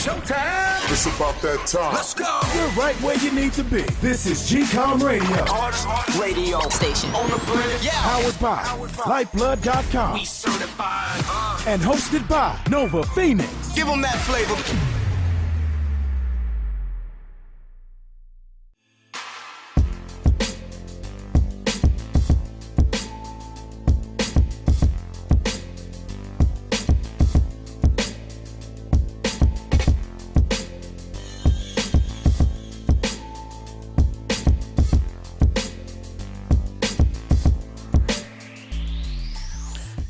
Showtime. It's about that time. Let's go. You're right where you need to be. This is GCOM Radio. Hardest radio station on the planet. Yeah. Powered by Lyfeblood.com. We certified. And hosted by Nova Phoenix. Give them that flavor.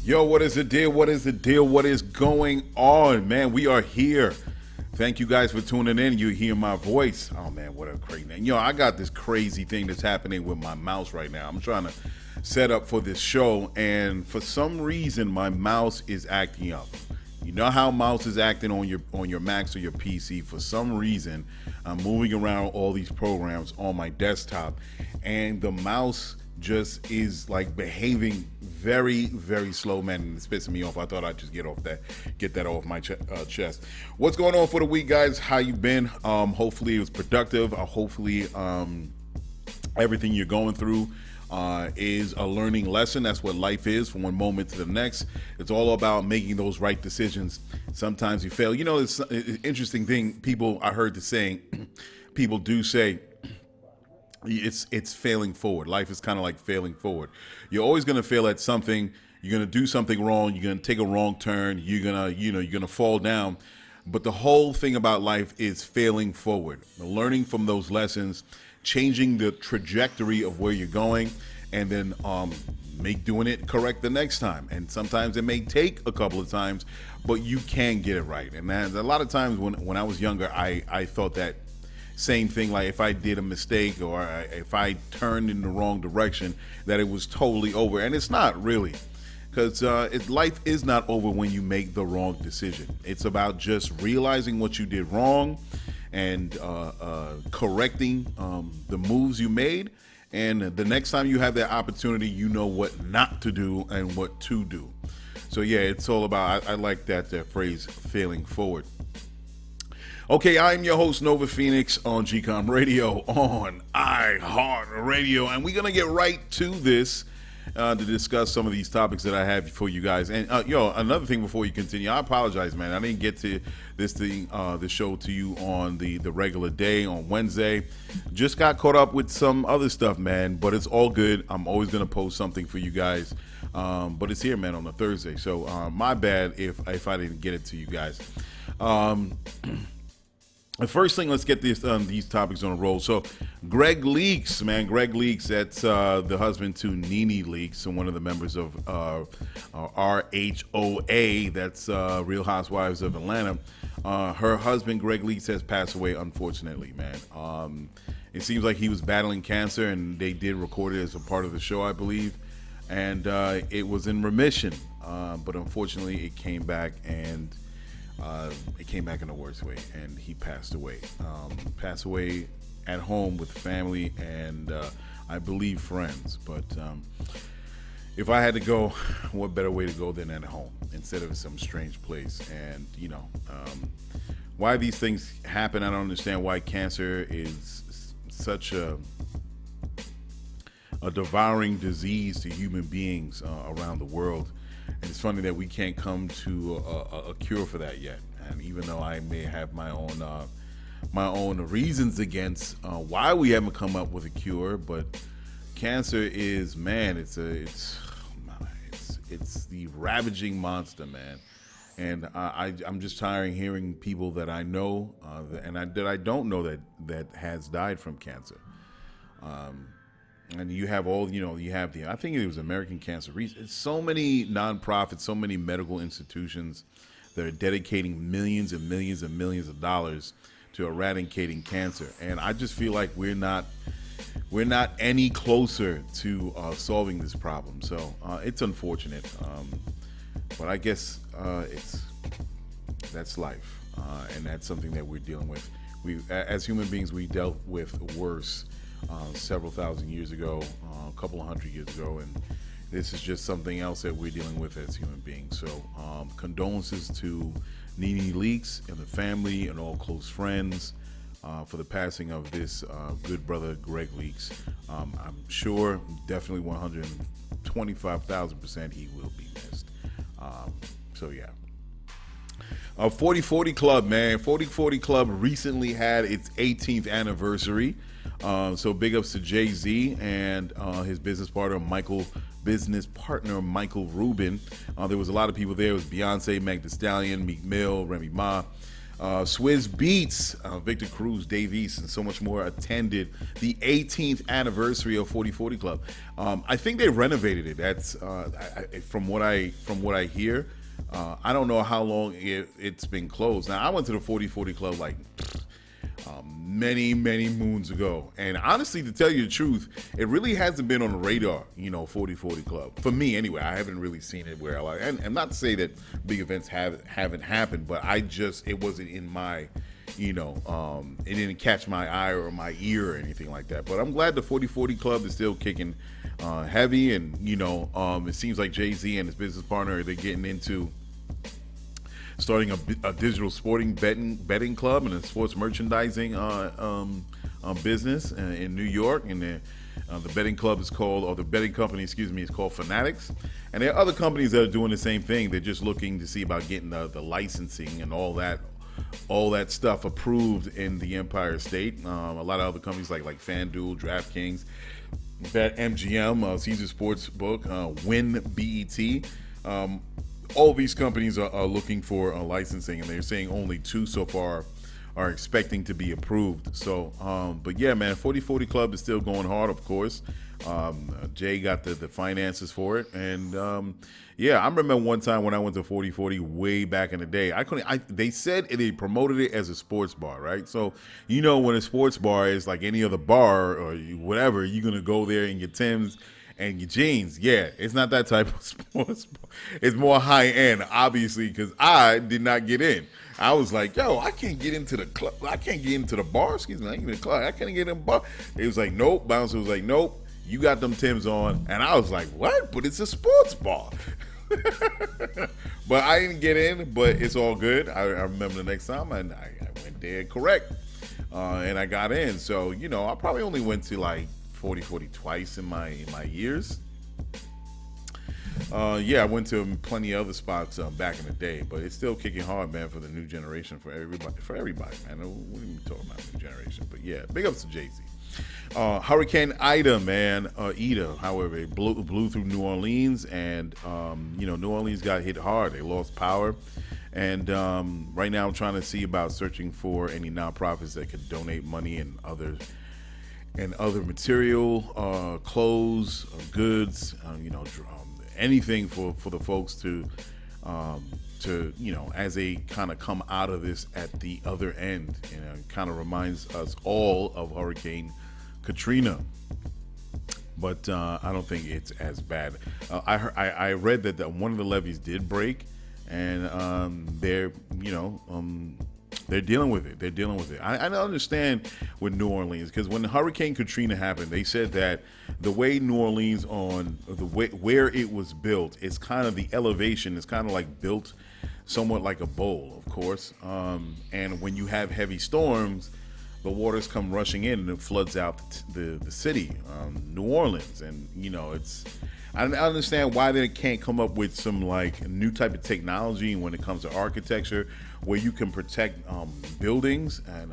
Yo, what is the deal? What is the deal? What is going on? Man, we are here. Thank you guys for tuning in. You hear my voice. Oh, man, what a crazy name. Yo, I got this crazy thing that's happening with my mouse right now. I'm trying to set up for this show, and for some reason, my mouse is acting up. You know how mouse is acting on your Macs or your PC? For some reason, I'm moving around all these programs on my desktop, and the mouse just is like behaving very, very slow, man, and it's pissing me off. I thought I'd just get that off my chest. What's going on for the week, guys? How you been? Hopefully it was productive. Hopefully everything you're going through is a learning lesson. That's what life is, from one moment to the next. It's all about making those right decisions. Sometimes you fail. You know, it's an interesting thing. I heard the saying, people do say, it's failing forward. Life is kind of like failing forward. You're always going to fail at something. You're going to do something wrong. You're going to take a wrong turn. You're going to fall down. But the whole thing about life is failing forward, learning from those lessons, changing the trajectory of where you're going, and then doing it correct the next time. And sometimes it may take a couple of times, but you can get it right. And a lot of times when I was younger, I thought that same thing, like if I did a mistake or if I turned in the wrong direction, that it was totally over. And it's not really, because life is not over when you make the wrong decision. It's about just realizing what you did wrong and correcting the moves you made. And the next time you have that opportunity, you know what not to do and what to do. So yeah, it's all about, I like that phrase, failing forward. Okay, I'm your host, Nova Phoenix, on GCOM Radio, on iHeartRadio, and we're going to get right to this to discuss some of these topics that I have for you guys. And, another thing before you continue, I apologize, man. I didn't get to this show to you on the regular day, on Wednesday. Just got caught up with some other stuff, man, but it's all good. I'm always going to post something for you guys, but it's here, man, on a Thursday. So my bad if I didn't get it to you guys. The first thing, let's get these topics on a roll. So, Greg Leaks, that's the husband to Nene Leaks, and one of the members of RHOA, that's Real Housewives of Atlanta. Her husband, Greg Leaks, has passed away, unfortunately, man. It seems like he was battling cancer, and they did record it as a part of the show, I believe, and it was in remission, but unfortunately, it came back, and it came back in the worst way, and he passed away. Passed away at home with family and I believe friends. But if I had to go, what better way to go than at home instead of some strange place? And why these things happen, I don't understand. Why cancer is such a devouring disease to human beings around the world. And it's funny that we can't come to a cure for that yet. And even though I may have my own reasons against why we haven't come up with a cure, but cancer is, man, it's the ravaging monster, man. And I'm just tired of hearing people that I know that I don't know that has died from cancer. And you have I think it was American Cancer Research. So many nonprofits, so many medical institutions that are dedicating millions and millions and millions of dollars to eradicating cancer. And I just feel like we're not any closer to solving this problem. So it's unfortunate. But I guess that's life. And that's something that we're dealing with. As human beings, we dealt with worse several thousand years ago, a couple of hundred years ago, and this is just something else that we're dealing with as human beings. So condolences to Nene Leakes and the family and all close friends for the passing of this good brother, Greg Leakes. I'm sure, definitely 125,000% he will be missed. So yeah. 4040 Club, man. 4040 Club recently had its 18th anniversary. So big ups to Jay-Z and his business partner Michael Rubin. There was a lot of people there. It was Beyonce, Meg Thee Stallion, Meek Mill, Remy Ma, Swizz Beatz, Victor Cruz, Dave East, and so much more attended the 18th anniversary of 4040 Club. I think they renovated it. That's from what I hear. I don't know how long it's been closed. Now, I went to the 4040 Club like many moons ago, and honestly, to tell you the truth, it really hasn't been on the radar. 4040 Club for me anyway. I haven't really seen it where and not to say that big events haven't happened, but it wasn't in my it didn't catch my eye or my ear or anything like that. But I'm glad the 4040 Club is still kicking heavy, and it seems like Jay-Z and his business partner, they're getting into starting a digital sporting betting club and a sports merchandising business in New York. And the betting club is called, or the betting company, is called Fanatics. And there are other companies that are doing the same thing. They're just looking to see about getting the licensing and all that stuff approved in the Empire State. A lot of other companies like FanDuel, DraftKings, BetMGM, Caesar Sportsbook, Win BET. All these companies are looking for licensing, and they're saying only 2 so far are expecting to be approved. So, but yeah, man, 4040 Club is still going hard, of course. Jay got the finances for it, and yeah, I remember one time when I went to 4040 way back in the day. They said they promoted it as a sports bar, right? So when a sports bar is like any other bar or whatever, you're gonna go there in your Timbs and your jeans. Yeah, it's not that type of sports bar. It's more high end, obviously, because I did not get in. I was like, yo, I can't get into the club. I can't get into the bar. Excuse me, I ain't even the club. I can't get in the bar. It was like, nope. Bouncer was like, nope. You got them Timbs on. And I was like, what? But it's a sports bar. But I didn't get in, but it's all good. I remember the next time, and I went there correct. And I got in. So, I probably only went to like 4040 twice in my years. Yeah, I went to plenty of other spots back in the day, but it's still kicking hard, man, for the new generation, for everybody, man. What are we talking about, new generation? But yeah, big ups to Jay-Z. Hurricane Ida, man, however, it blew through New Orleans, and New Orleans got hit hard. They lost power, and right now I'm trying to see about searching for any nonprofits that could donate money and other material, clothes, goods, anything for the folks to as they kind of come out of this at the other end. It kind of reminds us all of Hurricane Katrina, but I don't think it's as bad. I read that one of the levees did break, and they're dealing with it. I understand with New Orleans, because when Hurricane Katrina happened, they said that the way New Orleans where it was built, it's kind of the elevation is kind of like built somewhat like a bowl, of course. And when you have heavy storms, the waters come rushing in and it floods out the city, New Orleans. And I understand why they can't come up with some like new type of technology when it comes to architecture, where you can protect buildings, and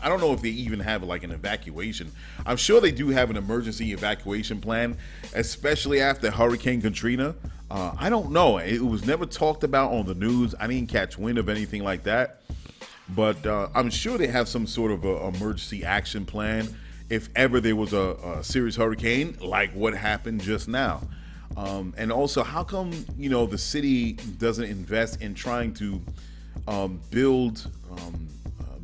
I don't know if they even have like an evacuation. I'm sure they do have an emergency evacuation plan, especially after Hurricane Katrina. I don't know. It was never talked about on the news. I didn't catch wind of anything like that, but I'm sure they have some sort of a emergency action plan if ever there was a serious hurricane like what happened just now. And also, how come the city doesn't invest in trying to build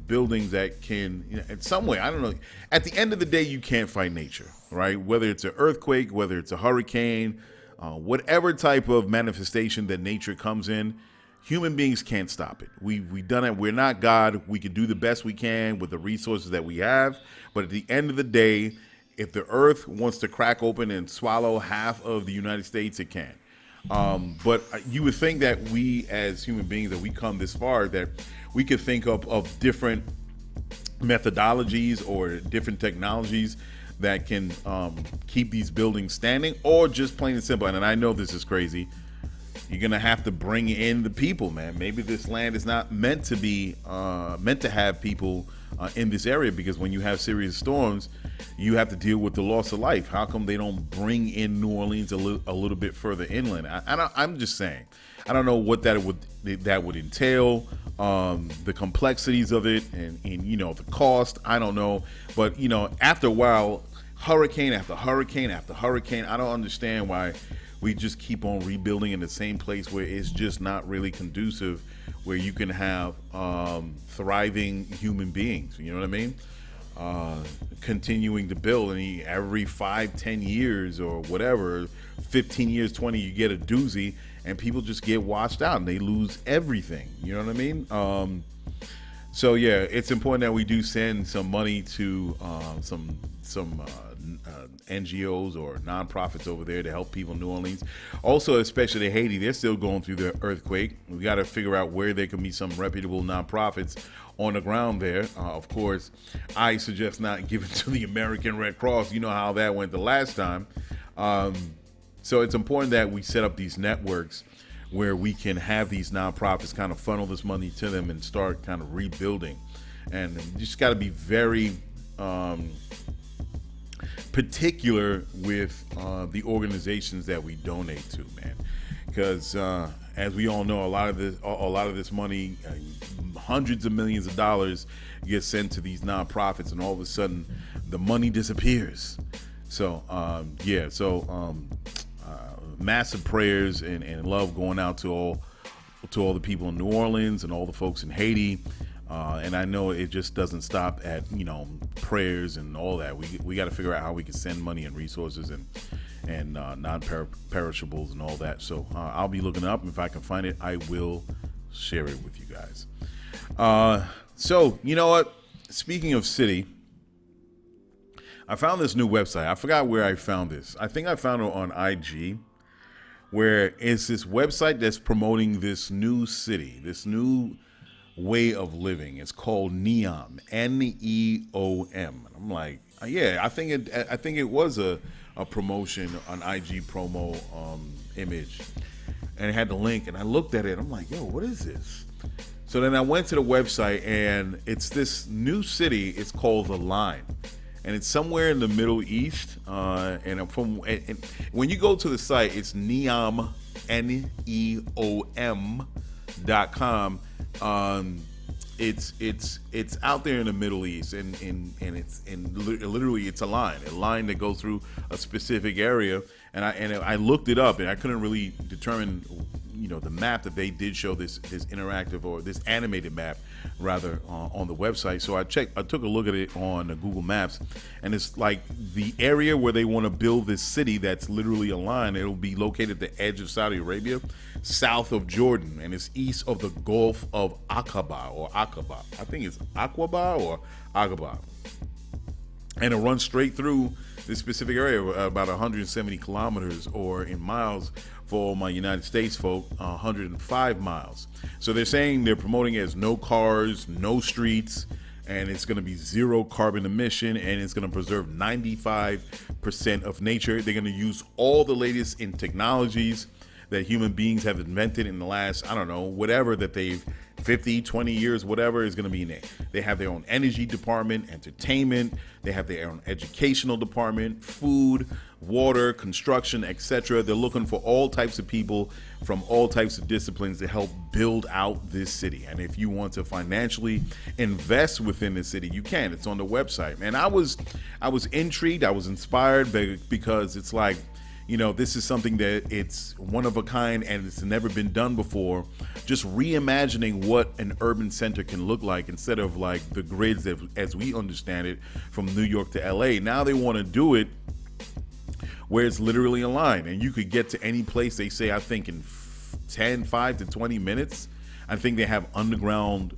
buildings that can, in some way, I don't know. At the end of the day, you can't fight nature, right? Whether it's an earthquake, whether it's a hurricane, whatever type of manifestation that nature comes in, human beings can't stop it. We've done it. We're not God. We can do the best we can with the resources that we have. But at the end of the day, if the earth wants to crack open and swallow half of the United States, it can. But you would think that we as human beings, that we come this far, that we could think of different methodologies or different technologies that can keep these buildings standing, or just plain and simple. And I know this is crazy. You're gonna have to bring in the people, man. Maybe this land is not meant to be meant to have people in this area, because when you have serious storms, you have to deal with the loss of life. How come they don't bring in New Orleans a little bit further inland? I'm just saying. I don't know what that would entail, the complexities of it, and you know, the cost. I don't know, but you know, after a while, hurricane after hurricane after hurricane, I don't understand why we just keep on rebuilding in the same place where it's just not really conducive, where you can have thriving human beings. You know what I mean? Continuing to build, and every 5-10 years or whatever, 15 years, 20, you get a doozy, and people just get washed out and they lose everything. You know what I mean? So yeah, it's important that we do send some money to some NGOs or nonprofits over there to help people in New Orleans. Also, especially Haiti, they're still going through the earthquake. We got to figure out where there can be some reputable nonprofits on the ground there. Of course, I suggest not giving to the American Red Cross. You know how that went the last time. So it's important that we set up these networks where we can have these nonprofits kind of funnel this money to them and start kind of rebuilding. And you just got to be very particular with the organizations that we donate to, man, because as we all know, a lot of this money, hundreds of millions of dollars, gets sent to these nonprofits, and all of a sudden the money disappears. So massive prayers and love going out to all the people in New Orleans and all the folks in Haiti. And I know it just doesn't stop at, you know, prayers and all that. We got to figure out how we can send money and resources and non-perishables and all that. So I'll be looking up. If I can find it, I will share it with you guys. So you know what? Speaking of city, I found this new website. I forgot where I found this. I think I found it on IG, where it's this website that's promoting this new city, this new way of living. It's called NEOM, NEOM. I'm like, yeah, I think it was a promotion, an IG promo image, and it had the link, and I looked at it. I'm like, yo, what is this? So then I went to the website, and it's this new city. It's called the Line, and it's somewhere in the Middle East. And when you go to the site, it's NEOM, NEOM.com. It's out there in the Middle East, and it's literally it's a line that goes through a specific area, and I looked it up, and I couldn't really determine, you know, the map that they did show, this interactive, or this animated map rather, on the website. So I took a look at it on Google Maps, and it's like the area where they want to build this city that's literally a line. It'll be located at the edge of Saudi Arabia, south of Jordan, and it's east of the Gulf of Aqaba. I think it's Aqaba or Aqaba. And it runs straight through this specific area, about 170 kilometers, or in miles for all my United States folk, 105 miles. So they're saying, they're promoting it as no cars, no streets, and it's going to be zero carbon emission, and it's going to preserve 95% of nature. They're going to use all the latest in technologies that human beings have invented in the last, I don't know, whatever that they've 50, 20 years, whatever is going to be in it. They have their own energy department, entertainment. They have their own educational department, food, water, construction, etc. They're looking for all types of people from all types of disciplines to help build out this city. And if you want to financially invest within the city, you can. It's on the website. And I was intrigued. I was inspired because it's like, you know, this is something that it's one of a kind and it's never been done before. Just reimagining what an urban center can look like, instead of like the grids that, as we understand it, from New York to LA. Now they want to do it where it's literally a line, and you could get to any place, they say, I think in 5 to 20 minutes. I think they have underground.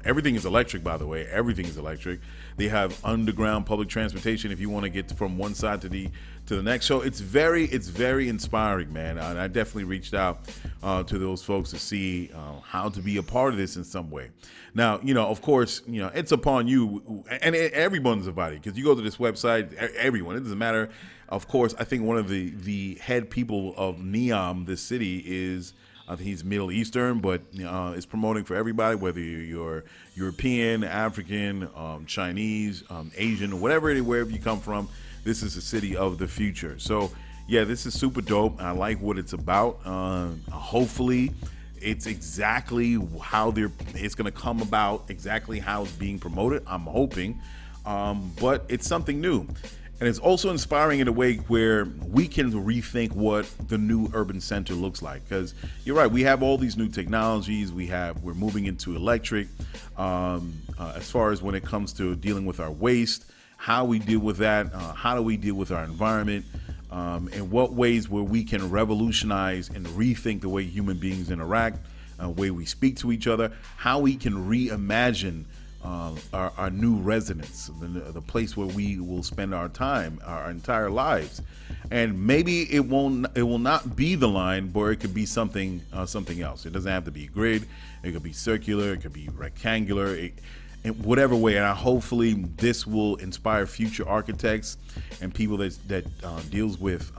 Everything is electric, by the way. Everything is electric. They have underground public transportation if you want to get from one side to the next. So it's very inspiring, man. And I definitely reached out to those folks to see how to be a part of this in some way. Now, of course, it's upon you, and everyone's invited, because you go to this website, everyone. It doesn't matter. Of course, I think one of the head people of NEOM, this city, is, I think he's Middle Eastern, but is promoting for everybody, whether you're European, African, Chinese, Asian, wherever you come from. This is a city of the future. So, yeah, this is super dope. I like what it's about. Hopefully, it's exactly how it's going to come about, exactly how it's being promoted. I'm hoping, but it's something new. And it's also inspiring in a way where we can rethink what the new urban center looks like. Because you're right, we have all these new technologies. We're moving into electric. As far as when it comes to dealing with our waste, how we deal with that, how do we deal with our environment, in what ways where we can revolutionize and rethink the way human beings interact, the way we speak to each other, how we can reimagine our new residence, the place where we will spend our time, our entire lives. And maybe it will not be the line, but it could be something else. It doesn't have to be a grid. It could be circular. It could be rectangular. In whatever way. And hopefully this will inspire future architects and people that deals with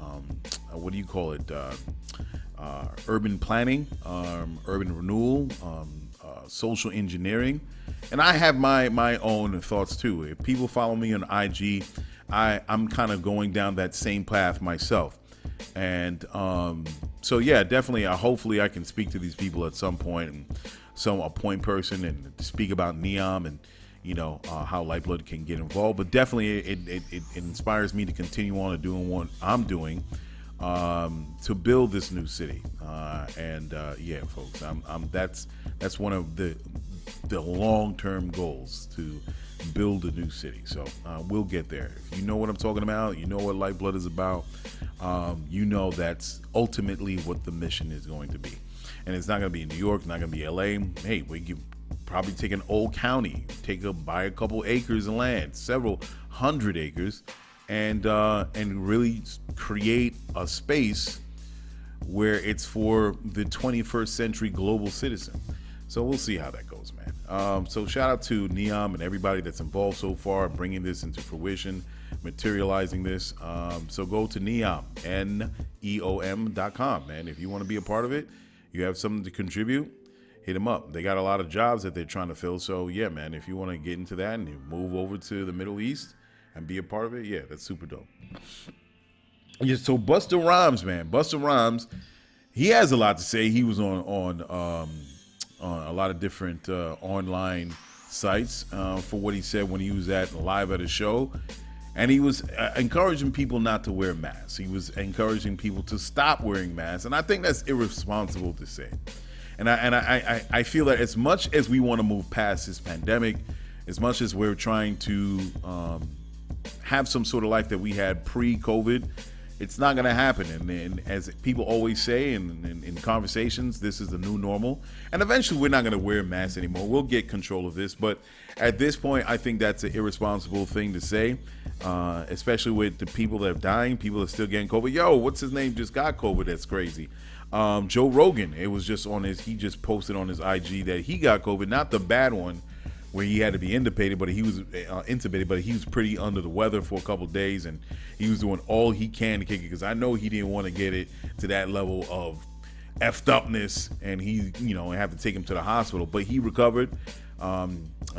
what do you call it? Urban planning, urban renewal, social engineering. And I have my own thoughts too. If people follow me on IG, I'm kind of going down that same path myself. And so yeah, definitely, hopefully I can speak to these people at some point, and a point person, and speak about NEOM and how Lyfeblood can get involved. But definitely it inspires me to continue on to doing what I'm doing to build this new city. Yeah, folks, that's one of the long-term goals, to build a new city. So we'll get there. If you know what I'm talking about, you know what Lyfeblood is about, that's ultimately what the mission is going to be. And it's not going to be in New York, it's not going to be LA. Hey, we can probably take an old county, buy a couple acres of land, several hundred acres, and really create a space where it's for the 21st century global citizen. So we'll see how that goes, man. So shout out to NEOM and everybody that's involved so far, bringing this into fruition, materializing this. So go to NEOM, NEOM.com, man. If you want to be a part of it, you have something to contribute, hit them up. They got a lot of jobs that they're trying to fill. So yeah, man, if you want to get into that and move over to the Middle East and be a part of it, yeah, that's super dope. Yeah, so Busta Rhymes, man. Busta Rhymes, he has a lot to say. He was on a lot of different online sites for what he said when he was live at a show. And he was encouraging people not to wear masks. He was encouraging people to stop wearing masks. And I think that's irresponsible to say. And I feel that as much as we want to move past this pandemic, as much as we're trying to have some sort of life that we had pre-COVID, it's not going to happen. And as people always say in conversations, this is the new normal. And eventually we're not going to wear masks anymore. We'll get control of this. But at this point, I think that's an irresponsible thing to say, especially with the people that are dying, people that are still getting COVID. Yo, what's his name just got COVID? That's crazy. Joe Rogan, it was just he just posted on his IG that he got COVID, not the bad one where he had to be intubated, but he was pretty under the weather for a couple of days, and he was doing all he can to kick it, because I know he didn't want to get it to that level of effed upness, and he, have to take him to the hospital, but he recovered.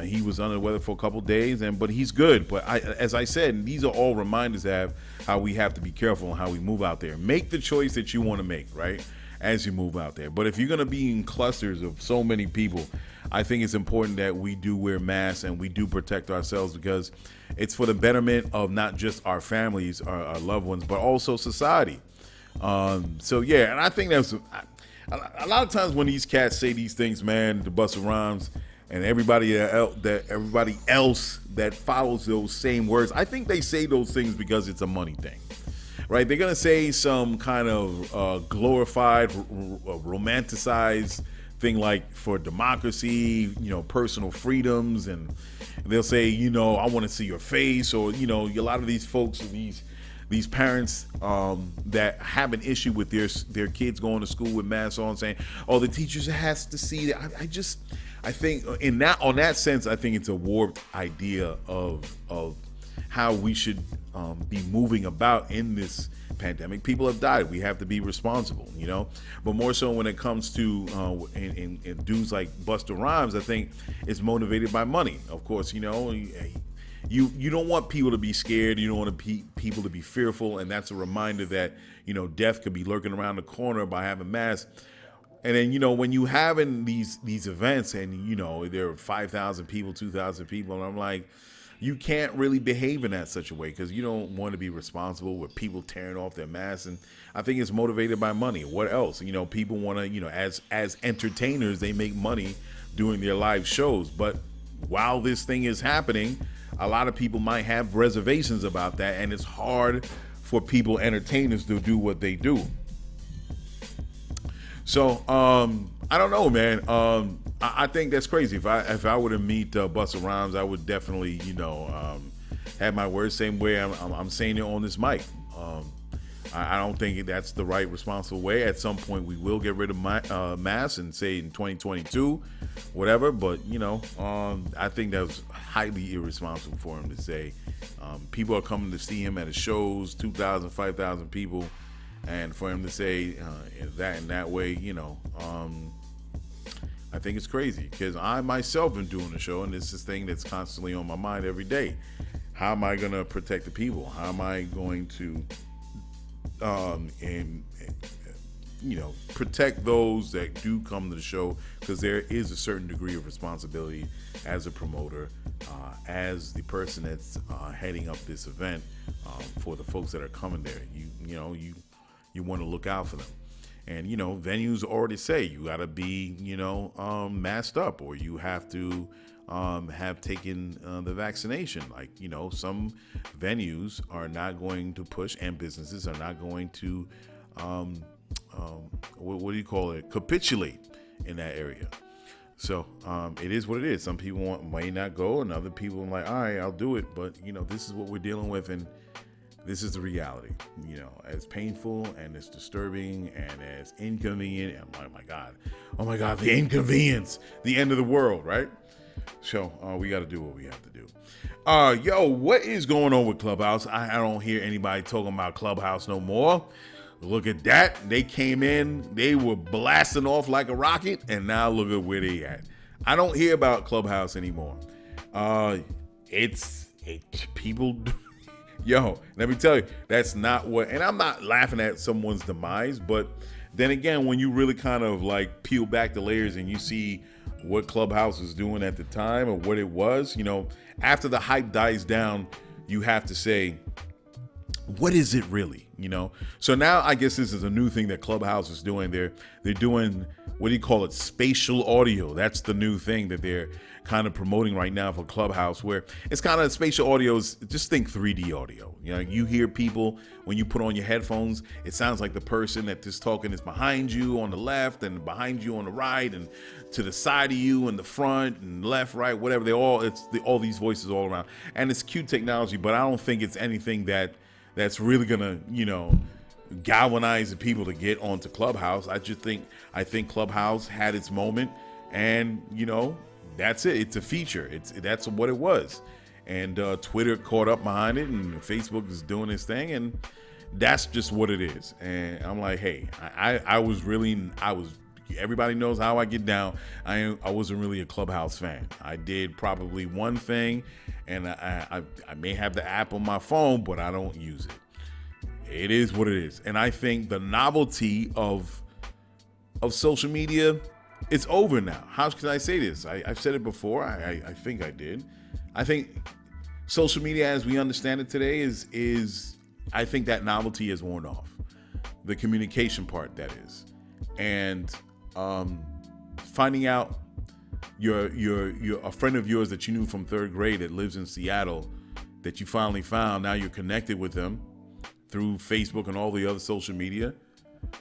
He was under the weather for a couple of days, but he's good. But as I said, these are all reminders of how we have to be careful and how we move out there. Make the choice that you want to make, right, as you move out there. But if you're going to be in clusters of so many people, I think it's important that we do wear masks and we do protect ourselves, because it's for the betterment of not just our families, our loved ones, but also society. So yeah, and I think that's a lot of times when these cats say these things, man, the Busta Rhymes and everybody else that follows those same words, I think they say those things because it's a money thing, right? They're gonna say some kind of glorified, romanticized thing like for democracy, personal freedoms, and they'll say, I want to see your face, or a lot of these folks, these parents that have an issue with their kids going to school with masks on, saying, "Oh, the teachers has to see that." I think on that sense, I think it's a warped idea of how we should be moving about in this pandemic. People have died. We have to be responsible, but more so when it comes to in dudes like Busta Rhymes, I think it's motivated by money. Of course, you don't want people to be scared. You don't want people to be fearful, and that's a reminder that death could be lurking around the corner by having masks. And then when you having these events, and there are 5,000 people, 2,000 people, and I'm like, you can't really behave in that such a way, because you don't want to be responsible with people tearing off their masks. And I think it's motivated by money. What else? People want to, as entertainers, they make money doing their live shows. But while this thing is happening, a lot of people might have reservations about that, and it's hard for people, entertainers, to do what they do. So I don't know, man. I think that's crazy. If I were to meet Busta Rhymes, I would definitely, have my words same way I'm saying it on this mic. I don't think that's the right, responsible way. At some point, we will get rid of masks, and say in 2022, whatever. But I think that was highly irresponsible for him to say. People are coming to see him at his shows, 2,000, 5,000 people. And for him to say that in that way, I think it's crazy, because I myself am doing the show, and it's this thing that's constantly on my mind every day. How am I going to protect the people? How am I going to, protect those that do come to the show? Because there is a certain degree of responsibility as a promoter, as the person that's heading up this event, for the folks that are coming there. You want to look out for them. And, venues already say you got to be, masked up, or you have to have taken the vaccination. Like, some venues are not going to push, and businesses are not going to, what do you call it, capitulate in that area. So it is what it is. Some people may not go, and other people are like, all right, I'll do it. But, this is what we're dealing with, and this is the reality, as painful and as disturbing and as inconvenient. And oh my God, the inconvenience, the end of the world, right? So we got to do what we have to do. What is going on with Clubhouse? I don't hear anybody talking about Clubhouse no more. Look at that. They came in, they were blasting off like a rocket, and now look at where they at. I don't hear about Clubhouse anymore. People... let me tell you, that's not what, and I'm not laughing at someone's demise, but then again, when you really kind of like peel back the layers and you see what Clubhouse was doing at the time, or what it was, after the hype dies down, you have to say, what is it really? So now I guess this is a new thing that Clubhouse is doing. They're doing, what do you call it, spatial audio. That's the new thing that they're kind of promoting right now for Clubhouse, where it's kind of spatial audio. Just think 3D audio. You hear people when you put on your headphones. It sounds like the person that is talking is behind you on the left, and behind you on the right, and to the side of you, and the front, and left, right, whatever. All these voices all around, and it's cute technology. But I don't think it's anything that's really gonna, galvanize the people to get onto Clubhouse. I think Clubhouse had its moment, and that's it. It's a feature. That's what it was. And Twitter caught up behind it, and Facebook is doing its thing, and that's just what it is. And I'm like, hey, I was. Everybody knows how I get down. I wasn't really a Clubhouse fan. I did probably one thing, and I may have the app on my phone, but I don't use it. It is what it is. And I think the novelty of social media, it's over now. How can I say this? I've said it before. I think I did. I think social media as we understand it today is I think that novelty has worn off. The communication part, that is. And finding out you're a friend of yours that you knew from third grade that lives in Seattle, that you finally found, now you're connected with them through Facebook and all the other social media.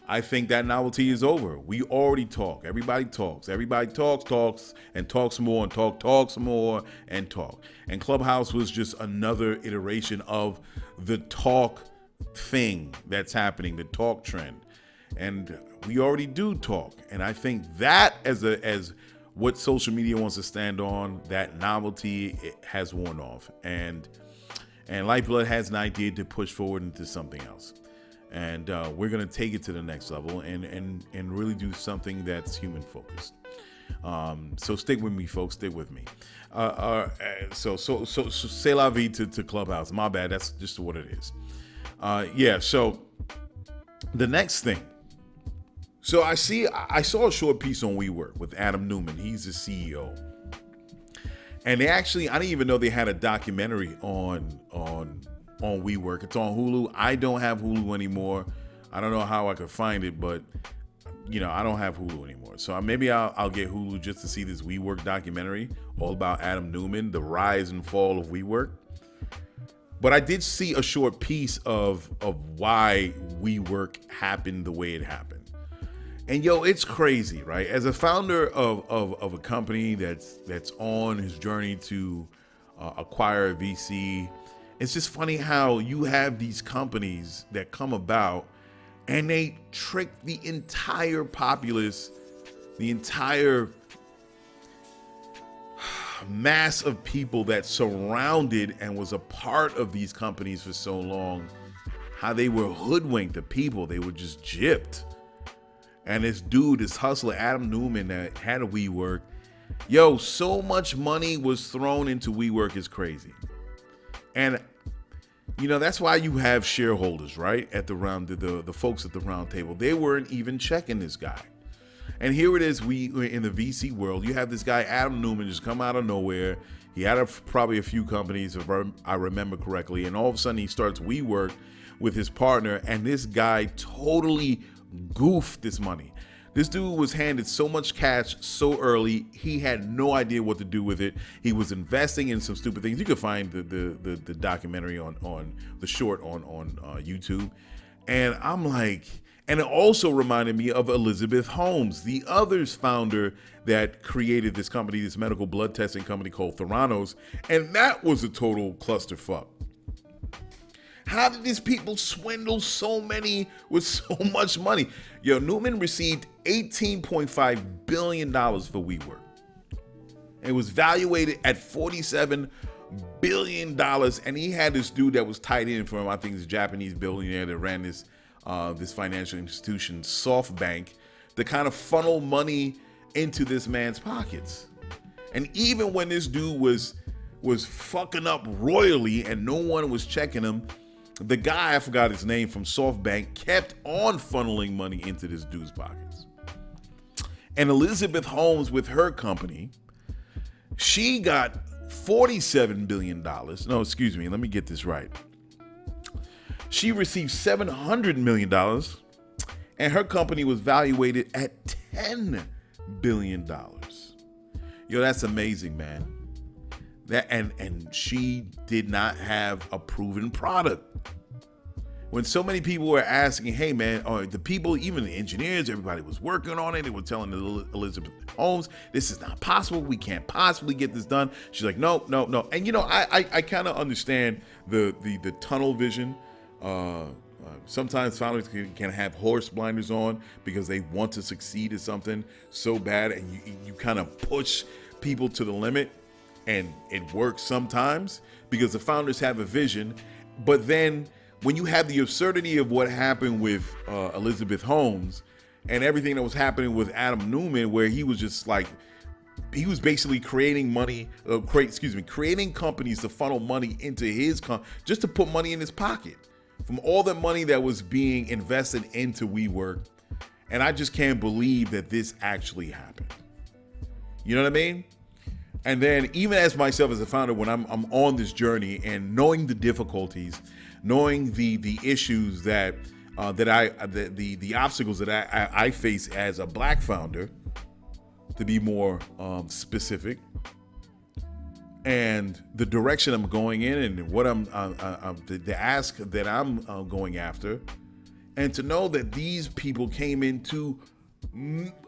I think that novelty is over. We already talk. Everybody talks. Everybody talks, and talks more, and talks more, and talk. And Clubhouse was just another iteration of the talk thing that's happening, the talk trend. And we already do talk. And I think that as what social media wants to stand on, that novelty, it has worn off. And Lyfeblood has an idea to push forward into something else. And we're going to take it to the next level and really do something that's human focused. So stick with me, folks. Stick with me. So c'est la vie to Clubhouse. My bad. That's just what it is. So the next thing. So I saw a short piece on WeWork with Adam Newman. He's the CEO. And I didn't even know they had a documentary on WeWork. It's on Hulu. I don't have Hulu anymore. I don't know how I could find it, but I don't have Hulu anymore. So maybe I'll get Hulu just to see this WeWork documentary all about Adam Newman, the rise and fall of WeWork. But I did see a short piece of why WeWork happened the way it happened. And it's crazy, right? As a founder of a company that's on his journey to acquire a VC, it's just funny how you have these companies that come about and they trick the entire populace, the entire mass of people that surrounded and was a part of these companies for so long, how they were hoodwinked. The people, they were just gypped. And this hustler, Adam Newman, that had a WeWork, so much money was thrown into WeWork is crazy. And, that's why you have shareholders, right? At the folks at the round table. They weren't even checking this guy. And here it is, in the VC world, you have this guy, Adam Newman, just come out of nowhere. He had probably a few companies, if I remember correctly. And all of a sudden he starts WeWork with his partner. And this guy totally goofed this money. This dude was handed so much cash so early, he had no idea what to do with it. He was investing in some stupid things. You can find the documentary on the short on YouTube. And I'm like, and it also reminded me of Elizabeth Holmes, the other founder that created this company, this medical blood testing company called Theranos. And that was a total clusterfuck. How did these people swindle so many with so much money? Newman received $18.5 billion for WeWork. It was valuated at $47 billion. And he had this dude that was tied in for him. I think he's a Japanese billionaire that ran this financial institution, SoftBank, to kind of funnel money into this man's pockets. And even when this dude was fucking up royally and no one was checking him, the guy, I forgot his name, from SoftBank kept on funneling money into this dude's pockets. And Elizabeth Holmes, with her company, she got $47 billion. No, excuse me. Let me get this right. She received $700 million, and her company was valuated at $10 billion. That's amazing, man. And she did not have a proven product. When so many people were asking, hey man, the people, even the engineers, everybody was working on it. They were telling Elizabeth Holmes, this is not possible. We can't possibly get this done. She's like, no. And I kind of understand the tunnel vision. Sometimes founders can have horse blinders on because they want to succeed at something so bad, and you kind of push people to the limit. And it works sometimes because the founders have a vision. But then when you have the absurdity of what happened with Elizabeth Holmes and everything that was happening with Adam Newman, where he was just like, he was basically creating creating companies to funnel money into his just to put money in his pocket from all the money that was being invested into WeWork. And I just can't believe that this actually happened. You know what I mean? And then even as myself as a founder, when I'm on this journey and knowing the difficulties, knowing the issues the obstacles that I face as a black founder, to be more specific, and the direction I'm going in and what the ask that I'm going after, And to know that these people came into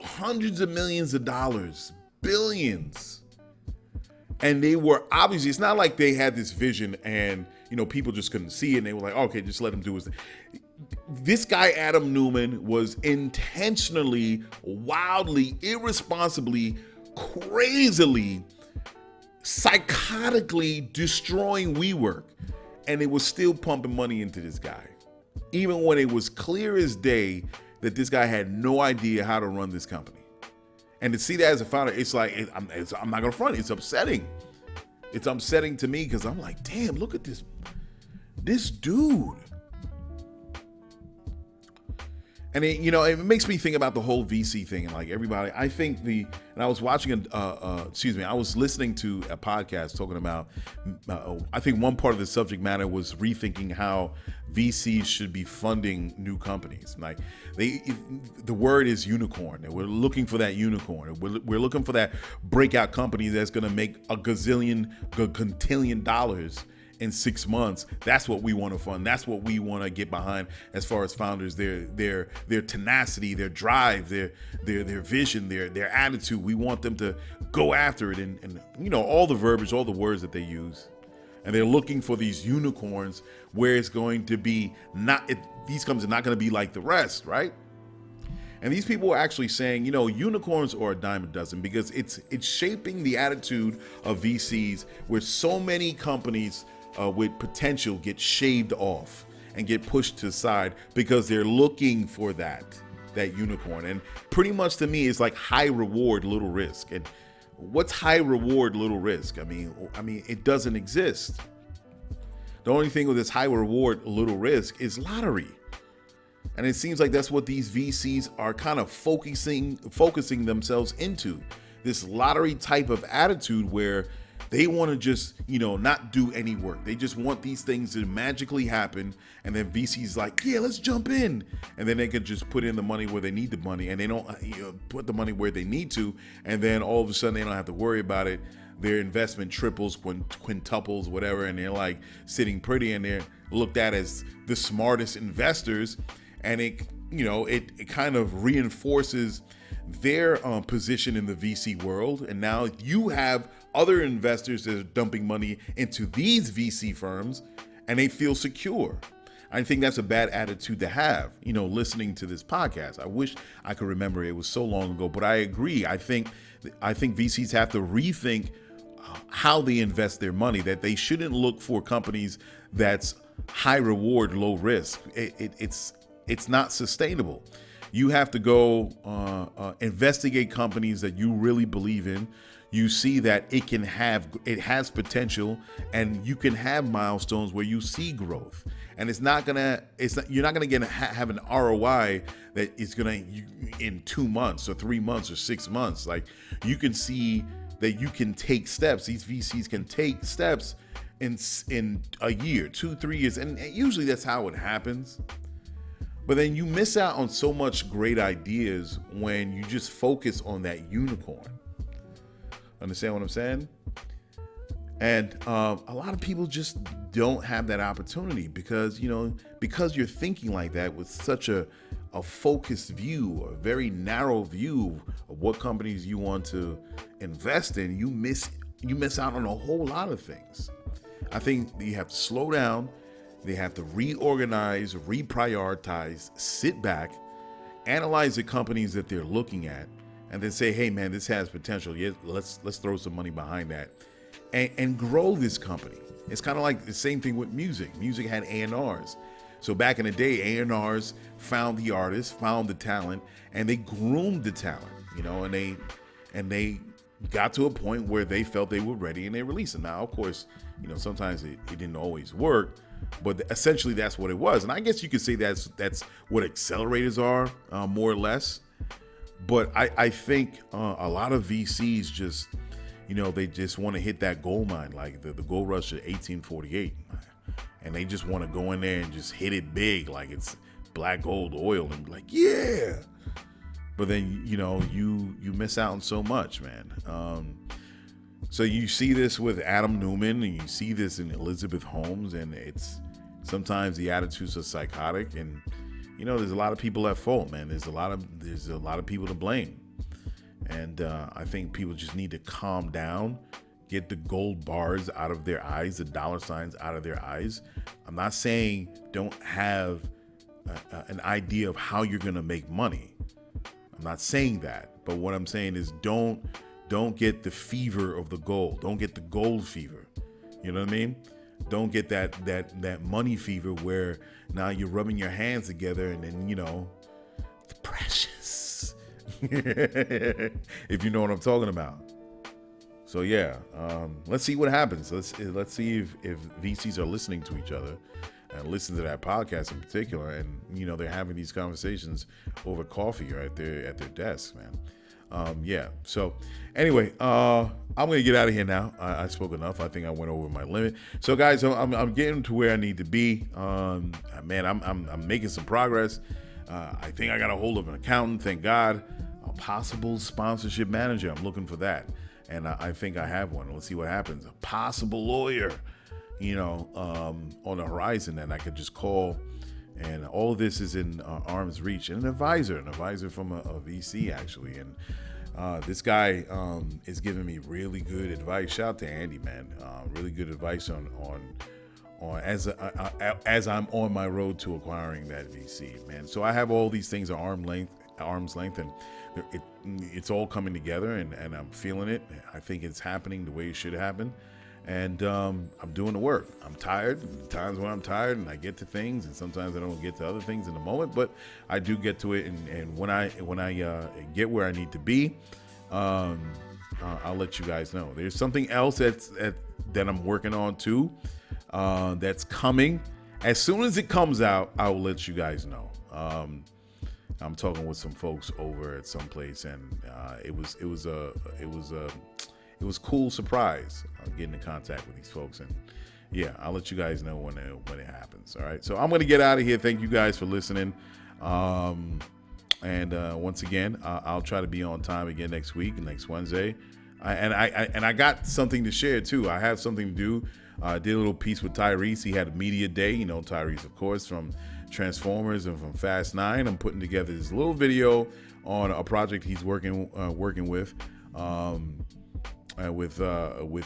hundreds of millions of dollars, billions. And they were obviously, it's not like they had this vision and, people just couldn't see it. And they were like, okay, just let him do his thing. This guy, Adam Newman, was intentionally, wildly, irresponsibly, crazily, psychotically destroying WeWork. And they was still pumping money into this guy. Even when it was clear as day that this guy had no idea how to run this company. And to see that as a founder, it's like, I'm not going to front. It's upsetting. It's upsetting to me because I'm like, damn, look at this dude. And it makes me think about the whole VC thing and like everybody. I think and I was watching I was listening to a podcast talking about. I think one part of the subject matter was rethinking how VCs should be funding new companies. Like the word is unicorn, and we're looking for that unicorn. We're looking for that breakout company that's going to make a quintillion dollars in 6 months. That's what we want to fund. That's what we want to get behind as far as founders, their tenacity, their drive, their vision, their attitude. We want them to go after it and all the verbiage, all the words that they use. And they're looking for these unicorns where it's going to be these companies are not going to be like the rest, right? And these people are actually saying, unicorns are a dime a dozen because it's shaping the attitude of VCs where so many companies with potential get shaved off and get pushed to the side because they're looking for that unicorn. And pretty much to me, it's like high reward, little risk. And what's high reward, little risk? I mean, it doesn't exist. The only thing with this high reward, little risk is lottery. And it seems like that's what these VCs are kind of focusing themselves into, this lottery type of attitude where they want to just, not do any work. They just want these things to magically happen. And then VC's like, yeah, let's jump in. And then they can just put in the money where they need the money, and they don't put the money where they need to. And then all of a sudden they don't have to worry about it. Their investment triples, quintuples, whatever. And they're like sitting pretty, and they're looked at as the smartest investors. And it kind of reinforces their position in the VC world. And now you have other investors that are dumping money into these VC firms, and they feel secure. I think that's a bad attitude to have, listening to this podcast. I wish I could remember, it was so long ago, but I agree. I think VCs have to rethink how they invest their money, that they shouldn't look for companies that's high reward, low risk. It's not sustainable. You have to go investigate companies that you really believe in. You see that it has potential, and you can have milestones where you see growth. And you're not gonna have an ROI that is gonna in 2 months or 3 months or 6 months. Like, you can see that you can take steps. These VCs can take steps in a year, 2-3 years, and usually that's how it happens. But then you miss out on so much great ideas when you just focus on that unicorn. Understand what I'm saying? And a lot of people just don't have that opportunity because you're thinking like that with such a focused view, a very narrow view of what companies you want to invest in. You miss out on a whole lot of things. I think you have to slow down. They have to reorganize, reprioritize, sit back, analyze the companies that they're looking at, and then say, hey man, this has potential. Yeah, let's throw some money behind that and grow this company. It's kind of like the same thing with music. Music had A&Rs. So back in the day, A&Rs found the artist, found the talent, and they groomed the talent, and they got to a point where they felt they were ready and they released it. Now, of course, sometimes it didn't always work, but essentially that's what it was. And I guess you could say that's what accelerators are, more or less. But I think a lot of VCs just, they just want to hit that gold mine, like the gold rush of 1848. And they just want to go in there and just hit it big, like it's black gold oil, and be like, yeah. But then, you miss out on so much, man. So you see this with Adam Newman, and you see this in Elizabeth Holmes, and it's sometimes the attitudes are psychotic, and there's a lot of people at fault, man. There's a lot of people to blame. And I think people just need to calm down, get the gold bars out of their eyes, the dollar signs out of their eyes. I'm not saying don't have an idea of how you're going to make money. I'm not saying that. But what I'm saying is don't get the fever of the gold. Don't get the gold fever. You know what I mean? Don't get that money fever where now you're rubbing your hands together and then, the precious. If you know what I'm talking about. So yeah, let's see what happens. Let's see if VCs are listening to each other and listen to that podcast in particular, and they're having these conversations over coffee right there at their desk, man. Yeah. So anyway, I'm gonna get out of here now. I spoke enough. I think I went over my limit. So guys, I'm getting to where I need to be. Man, I'm making some progress. I think I got a hold of an accountant. Thank God. A possible sponsorship manager. I'm looking for that. And I think I have one. Let's see what happens. A possible lawyer, on the horizon that I could just call. And all of this is in arm's reach. And an advisor from a VC, actually. And this guy is giving me really good advice. Shout out to Andy, man. Really good advice on as I'm on my road to acquiring that VC, man. So I have all these things at arm's length, and it's all coming together, and I'm feeling it. I think it's happening the way it should happen, and I'm doing the work. I'm tired. There's times when I'm tired and I get to things, and sometimes I don't get to other things in the moment, but I do get to it. And when I get where I need to be, I'll let you guys know. There's something else that I'm working on too, that's coming. As soon as it comes out, I will let you guys know. I'm talking with some folks over at some place, and it was a cool surprise getting in contact with these folks. And yeah, I'll let you guys know when it happens. All right, so I'm gonna get out of here. Thank you guys for listening. And once again, I'll try to be on time again next Wednesday. I got something to share too. I have something to do. I did a little piece with Tyrese. He had a media day. Tyrese, of course, from Transformers and from Fast 9. I'm putting together this little video on a project he's working with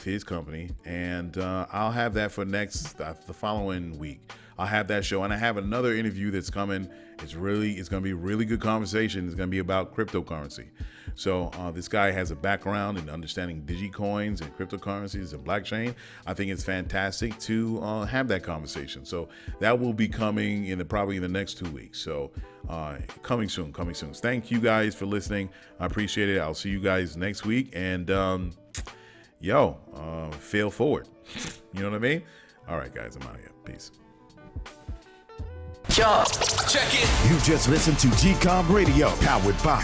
his company, and I'll have that for the following week. I'll have that show, and I have another interview that's coming. It's going to be a really good conversation. It's going to be about cryptocurrency. So this guy has a background in understanding digicoins and cryptocurrencies and blockchain. I think it's fantastic to have that conversation. So that will be coming probably in the next 2 weeks. So coming soon. Thank you guys for listening. I appreciate it. I'll see you guys next week. And fail forward. You know what I mean? All right, guys, I'm out of here. Peace. Check it. You just listened to GCOM Radio, powered by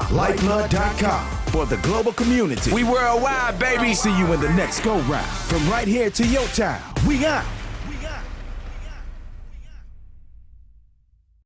Lyfeblood.com for the global community. We worldwide, baby. See you in the next go round. From right here to your town, we out.